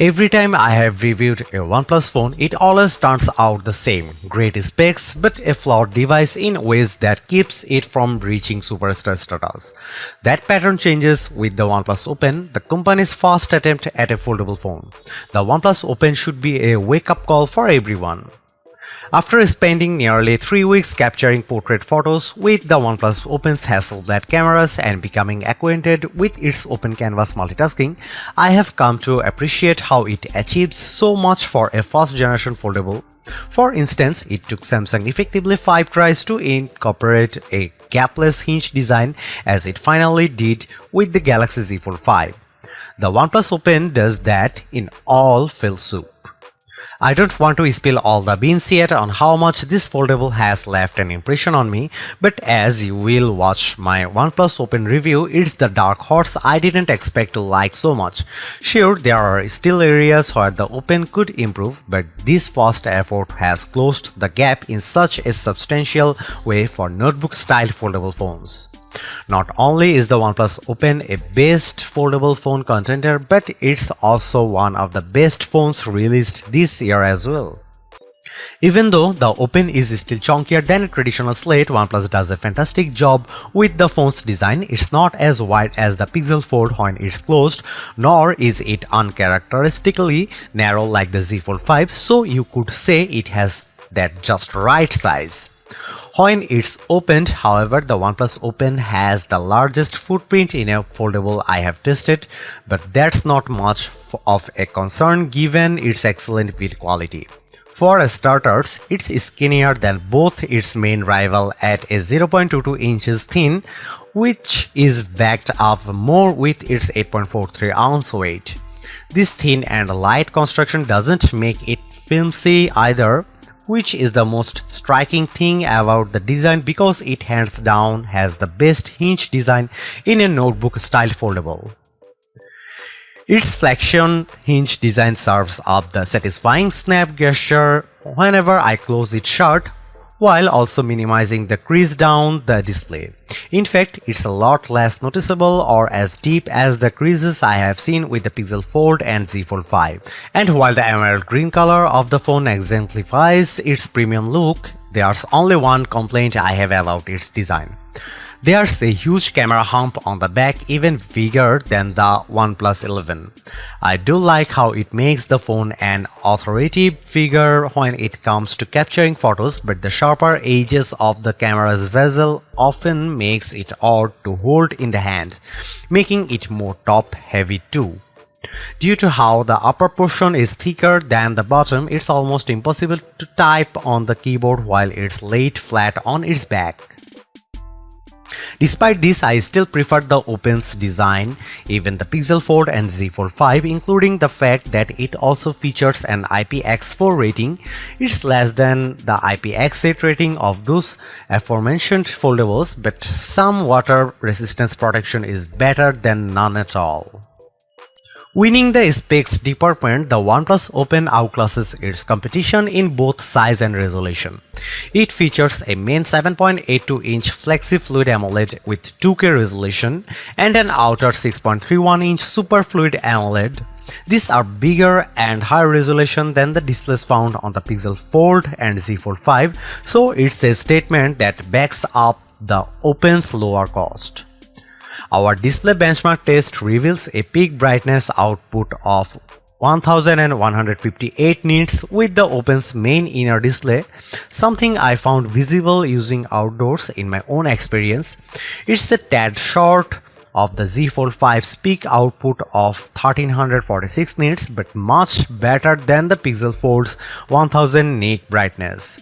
Every time I have reviewed a OnePlus phone, it always turns out the same. Great specs, but a flawed device in ways that keeps it from reaching superstar status. That pattern changes with the OnePlus Open, the company's first attempt at a foldable phone. The OnePlus Open should be a wake-up call for everyone. After spending nearly 3 weeks capturing portrait photos with the OnePlus Open's Hasselblad cameras and becoming acquainted with its open canvas multitasking, I have come to appreciate how it achieves so much for a first-generation foldable. For instance, it took Samsung effectively 5 tries to incorporate a gapless hinge design as it finally did with the Galaxy Z Fold 5. The OnePlus Open does that in all fill soup. I don't want to spill all the beans yet on how much this foldable has left an impression on me, but as you will watch my OnePlus Open review, it's the dark horse I didn't expect to like so much. Sure, there are still areas where the Open could improve, but this first effort has closed the gap in such a substantial way for notebook-style foldable phones. Not only is the OnePlus Open a best foldable phone contender, but it's also one of the best phones released this year as well. Even though the Open is still chunkier than a traditional slate, OnePlus does a fantastic job with the phone's design. It's not as wide as the Pixel Fold when it's closed, nor is it uncharacteristically narrow like the Z Fold 5, so you could say it has that just right size. When it's opened, however, the OnePlus Open has the largest footprint in a foldable I have tested, but that's not much of a concern given its excellent build quality. For starters, it's skinnier than both its main rival at a 0.22 inches thin, which is backed up more with its 8.43 ounce weight. This thin and light construction doesn't make it flimsy either, which is the most striking thing about the design because it hands down has the best hinge design in a notebook-style foldable. Its flexion hinge design serves up the satisfying snap gesture whenever I close it shut, while also minimizing the crease down the display. In fact, it's a lot less noticeable or as deep as the creases I have seen with the Pixel Fold and Z Fold 5. And while the emerald green color of the phone exemplifies its premium look, there's only one complaint I have about its design. There's a huge camera hump on the back, even bigger than the OnePlus 11. I do like how it makes the phone an authoritative figure when it comes to capturing photos, but the sharper edges of the camera's bezel often makes it odd to hold in the hand, making it more top-heavy too. Due to how the upper portion is thicker than the bottom, it's almost impossible to type on the keyboard while it's laid flat on its back. Despite this, I still prefer the Open's design, even the Pixel Fold and Z Fold 5, including the fact that it also features an IPX4 rating. It's less than the IPX8 rating of those aforementioned foldables, but some water resistance protection is better than none at all. Winning the specs department, the OnePlus Open outclasses its competition in both size and resolution. It features a main 7.82-inch Flagship Fluid AMOLED with 2K resolution and an outer 6.31-inch Super Fluid AMOLED. These are bigger and higher resolution than the displays found on the Pixel Fold and Z Fold 5, so it's a statement that backs up the Open's lower cost. Our display benchmark test reveals a peak brightness output of 1158 nits with the Open's main inner display, something I found visible using outdoors in my own experience. It's a tad short of the Z Fold 5's peak output of 1346 nits, but much better than the Pixel Fold's 1000 nit brightness.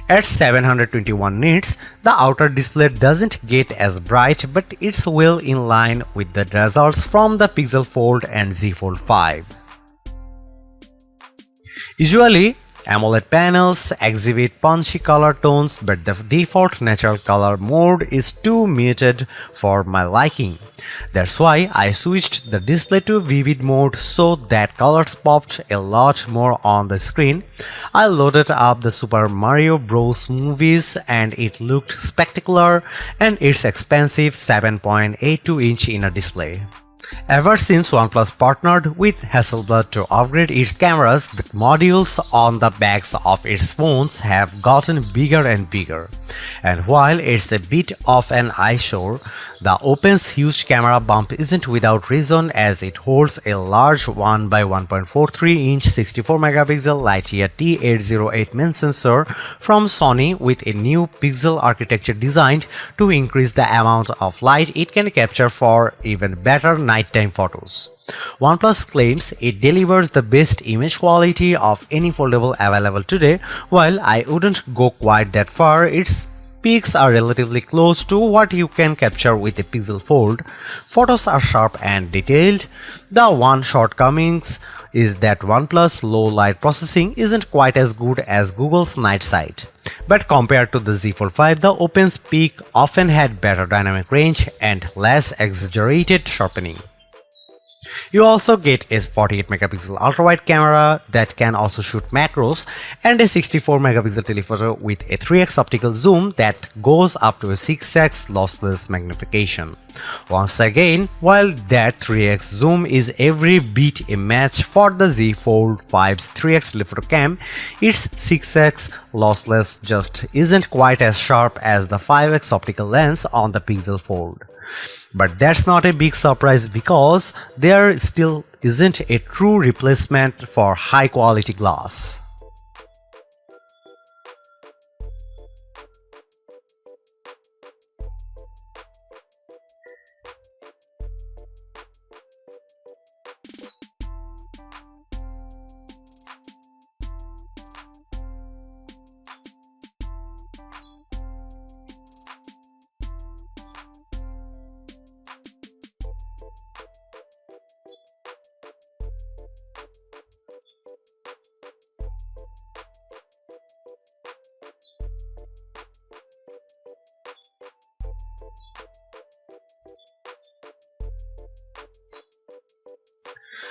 At 721 nits, the outer display doesn't get as bright, but it's well in line with the results from the Pixel Fold and Z Fold 5. Usually, AMOLED panels exhibit punchy color tones, but the default natural color mode is too muted for my liking. That's why I switched the display to vivid mode so that colors popped a lot more on the screen. I loaded up the Super Mario Bros. Movies and it looked spectacular and its expensive 7.82-inch inner display. Ever since OnePlus partnered with Hasselblad to upgrade its cameras, the modules on the backs of its phones have gotten bigger and bigger. And while it's a bit of an eyesore, the Oppo's huge camera bump isn't without reason, as it holds a large 1 by 1.43-inch 64-megapixel Lightyear T808 main sensor from Sony with a new pixel architecture designed to increase the amount of light it can capture for even better nighttime photos. OnePlus claims it delivers the best image quality of any foldable available today. While I wouldn't go quite that far, its peaks are relatively close to what you can capture with a Pixel Fold. Photos are sharp and detailed. The one shortcomings is that OnePlus low light processing isn't quite as good as Google's night sight. But compared to the Z Fold 5, the Oppo's peak often had better dynamic range and less exaggerated sharpening. You also get a 48-megapixel ultra-wide camera that can also shoot macros and a 64-megapixel telephoto with a 3x optical zoom that goes up to a 6x lossless magnification. Once again, while that 3x zoom is every bit a match for the Z Fold 5's 3x telephoto cam, its 6x lossless just isn't quite as sharp as the 5x optical lens on the Pixel Fold. But that's not a big surprise because there still isn't a true replacement for high quality glass.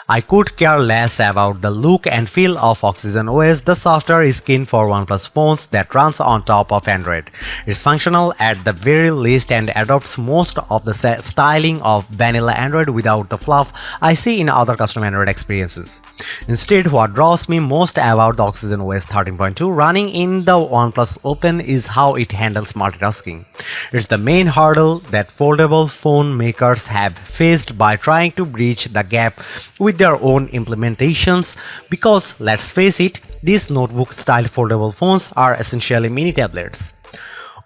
I could care less about the look and feel of Oxygen OS, the software skin for OnePlus phones that runs on top of Android. It's functional at the very least and adopts most of the styling of vanilla Android without the fluff I see in other custom Android experiences. Instead, what draws me most about the Oxygen OS 13.2 running in the OnePlus Open is how it handles multitasking. It's the main hurdle that foldable phone makers have faced by trying to bridge the gap with their own implementations, because let's face it, these notebook-style foldable phones are essentially mini tablets.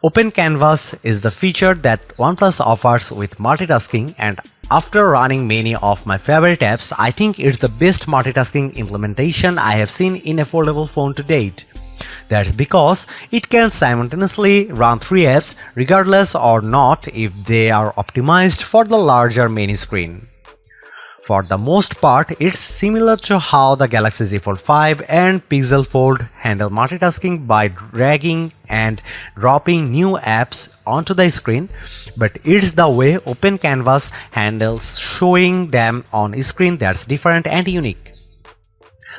Open Canvas is the feature that OnePlus offers with multitasking, and after running many of my favorite apps, I think it's the best multitasking implementation I have seen in a foldable phone to date. That's because it can simultaneously run 3 apps regardless or not if they are optimized for the larger main screen. For the most part, it's similar to how the Galaxy Z Fold 5 and Pixel Fold handle multitasking by dragging and dropping new apps onto the screen, but it's the way Open Canvas handles showing them on screen that's different and unique.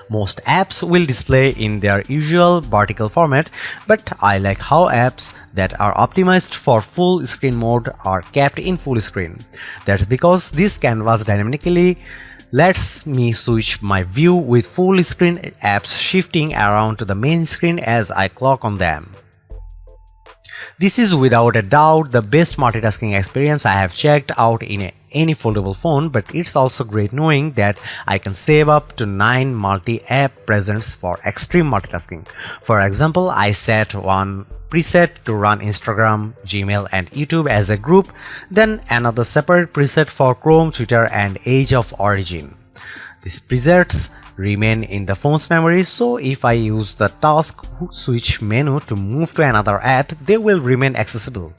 Most apps will display in their usual vertical format, but I like how apps that are optimized for full screen mode are kept in full screen. That's because this canvas dynamically lets me switch my view with full screen apps shifting around to the main screen as I click on them. This is without a doubt the best multitasking experience I have checked out in any foldable phone, but it's also great knowing that I can save up to 9 multi-app presets for extreme multitasking. For example, I set one preset to run Instagram, Gmail and YouTube as a group, then another separate preset for Chrome, Twitter and Age of Origin. These presets remain in the phone's memory, so if I use the task switch menu to move to another app, they will remain accessible.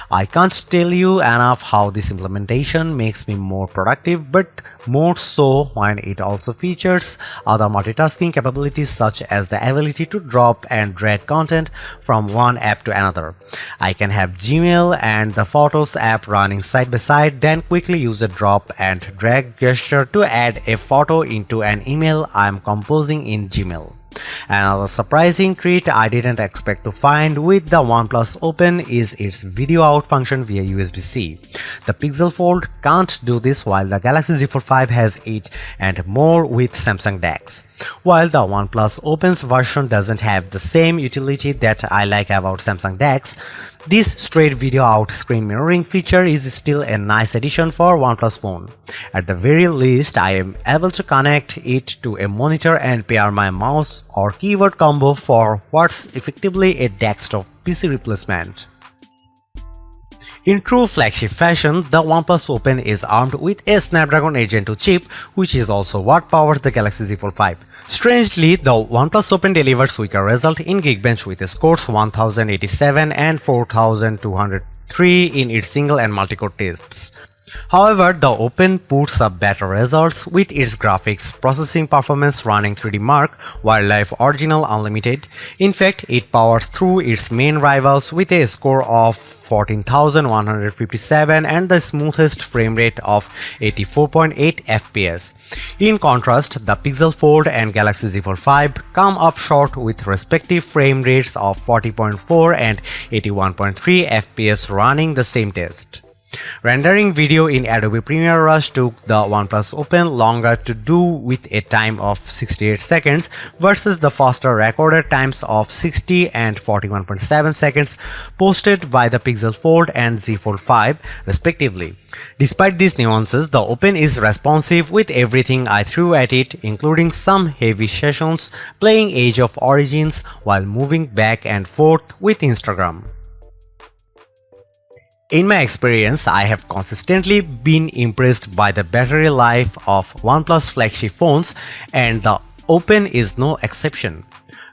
I can't tell you enough how this implementation makes me more productive, but more so when it also features other multitasking capabilities such as the ability to drop and drag content from one app to another. I can have Gmail and the Photos app running side by side, then quickly use a drop and drag gesture to add a photo into an email I'm composing in Gmail. Another surprising treat I didn't expect to find with the OnePlus Open is its video out function via USB-C. The Pixel Fold can't do this while the Galaxy Z Fold 5 has it and more with Samsung DeX. While the OnePlus Open's version doesn't have the same utility that I like about Samsung DeX, this straight video out screen mirroring feature is still a nice addition for OnePlus phone. At the very least, I am able to connect it to a monitor and pair my mouse or keyboard combo for what's effectively a desktop PC replacement. In true flagship fashion, the OnePlus Open is armed with a Snapdragon 8 Gen 2 chip, which is also what powers the Galaxy Z Fold 5. Strangely, the OnePlus Open delivers weaker result in Geekbench with scores 1087 and 4203 in its single and multi-core tests. However, the Open puts up better results with its graphics processing performance running 3D Mark, Wildlife Original Unlimited. In fact, it powers through its main rivals with a score of 14,157 and the smoothest frame rate of 84.8 FPS. In contrast, the Pixel Fold and Galaxy Z Fold 5 come up short with respective frame rates of 40.4 and 81.3 FPS running the same test. Rendering video in Adobe Premiere Rush took the OnePlus Open longer to do with a time of 68 seconds versus the faster recorded times of 60 and 41.7 seconds posted by the Pixel Fold and Z Fold 5 respectively. Despite these nuances, the Open is responsive with everything I threw at it, including some heavy sessions playing Age of Origins while moving back and forth with Instagram. In my experience, I have consistently been impressed by the battery life of OnePlus flagship phones, and the Open is no exception.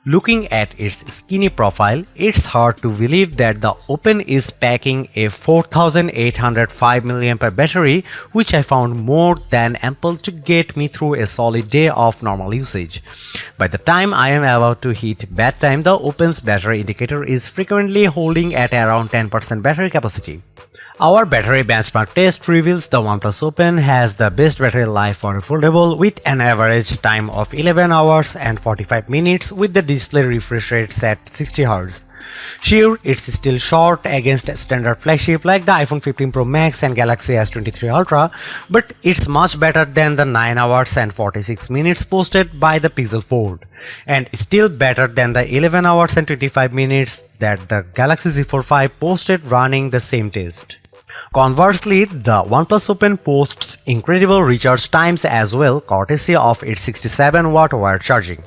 Looking at its skinny profile, it's hard to believe that the Open is packing a 4805 mAh battery, which I found more than ample to get me through a solid day of normal usage. By the time I am about to hit bedtime, the Open's battery indicator is frequently holding at around 10% battery capacity. Our battery benchmark test reveals the OnePlus Open has the best battery life for a foldable with an average time of 11 hours and 45 minutes with the display refresh rate set 60Hz. Sure, it's still short against standard flagship like the iPhone 15 Pro Max and Galaxy S23 Ultra, but it's much better than the 9 hours and 46 minutes posted by the Pixel Fold, and still better than the 11 hours and 25 minutes that the Galaxy Z Fold 5 posted running the same test. Conversely, the OnePlus Open posts incredible recharge times as well, courtesy of its 67-watt wired charging.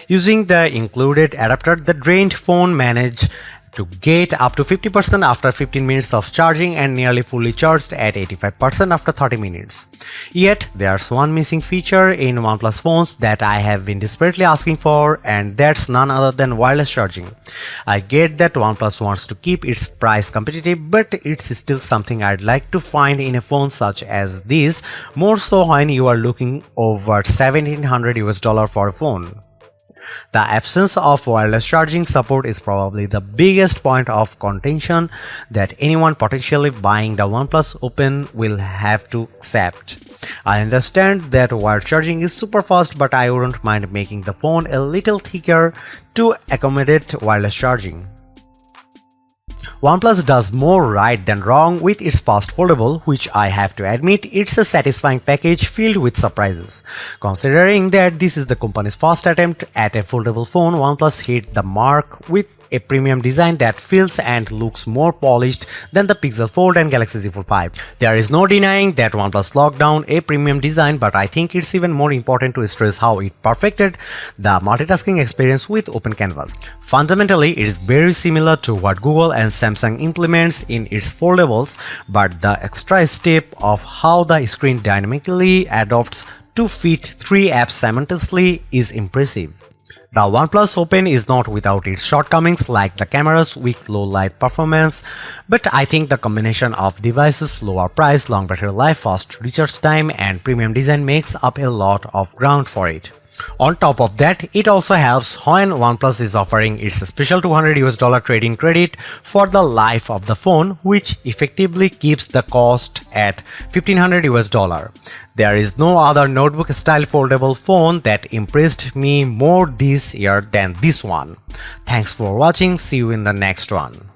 Using the included adapter, the drained phone managed to get up to 50% after 15 minutes of charging and nearly fully charged at 85% after 30 minutes. Yet, there's one missing feature in OnePlus phones that I have been desperately asking for, and that's none other than wireless charging. I get that OnePlus wants to keep its price competitive, but it's still something I'd like to find in a phone such as this, more so when you are looking over $1,700 for a phone. The absence of wireless charging support is probably the biggest point of contention that anyone potentially buying the OnePlus Open will have to accept. I understand that wired charging is super fast, but I wouldn't mind making the phone a little thicker to accommodate wireless charging. OnePlus does more right than wrong with its fast foldable, which I have to admit it's a satisfying package filled with surprises. Considering that this is the company's first attempt at a foldable phone, OnePlus hit the mark with a premium design that feels and looks more polished than the Pixel Fold and Galaxy Z Fold 5. There is no denying that OnePlus locked down a premium design, but I think it's even more important to stress how it perfected the multitasking experience with Open Canvas. Fundamentally, it is very similar to what Google and Samsung implements in its foldables, but the extra step of how the screen dynamically adapts to fit 3 apps simultaneously is impressive. The OnePlus Open is not without its shortcomings like the camera's weak low light performance, but I think the combination of devices' lower price, long battery life, fast recharge time, and premium design makes up a lot of ground for it. On top of that, it also helps when OnePlus is offering its special $200 trade-in credit for the life of the phone, which effectively keeps the cost at $1,500. There is no other notebook-style foldable phone that impressed me more this year than this one. Thanks for watching. See you in the next one.